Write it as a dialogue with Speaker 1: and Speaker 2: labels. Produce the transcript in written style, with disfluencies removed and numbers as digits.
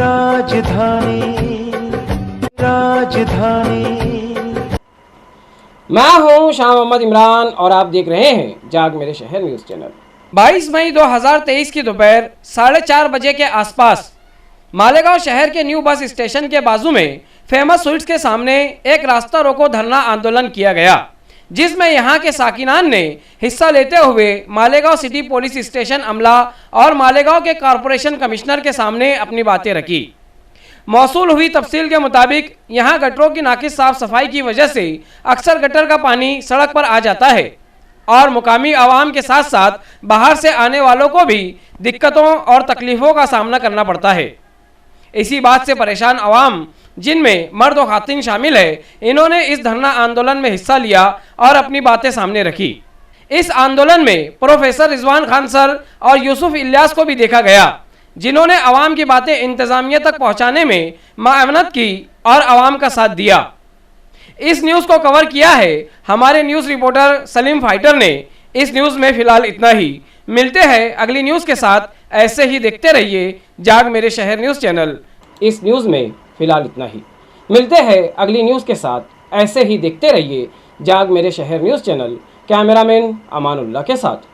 Speaker 1: राजधानी राजधानी।
Speaker 2: मैं हूं शाह मोहम्मद इमरान और आप देख रहे हैं जाग मेरे शहर न्यूज़ चैनल। 22 मई 2023 की दोपहर 4:30 बजे के आसपास मालेगांव शहर के न्यू बस स्टेशन के बाजू में फेमस स्वीट्स के सामने एक रास्ता रोको धरना आंदोलन किया गया, जिसमें यहां के साकिनान ने हिस्सा लेते हुए मालेगांव सिटी पुलिस स्टेशन अमला और मालेगांव के कॉरपोरेशन कमिश्नर के सामने अपनी बातें रखी। मौसूल हुई तफसील के मुताबिक यहां गटरों की नाकिस साफ सफाई की वजह से अक्सर गटर का पानी सड़क पर आ जाता है और मुकामी आवाम के साथ साथ बाहर से आने वालों को भी दिक्कतों और तकलीफों का सामना करना पड़ता है। इसी बात से परेशान आवाम, जिनमें मर्द और खातिन शामिल है, इन्होंने इस धरना आंदोलन में हिस्सा लिया और अपनी बातें सामने रखी। इस आंदोलन में प्रोफेसर रिजवान खान सर और यूसुफ इलियास को भी देखा गया, जिन्होंने आवाम की बातें इंतजामिया तक पहुंचाने में मावनत की और आवाम का साथ दिया। इस न्यूज़ को कवर किया है हमारे न्यूज़ रिपोर्टर सलीम फाइटर ने। इस न्यूज़ में फिलहाल इतना ही। मिलते हैं अगली न्यूज़ के साथ। ऐसे ही देखते रहिए जाग मेरे शहर न्यूज़ चैनल। इस न्यूज़ में फिलहाल इतना ही। मिलते हैं अगली न्यूज़ के साथ। ऐसे ही देखते रहिए जाग मेरे शहर न्यूज़ चैनल। कैमरामैन अमानुल्लाह के साथ।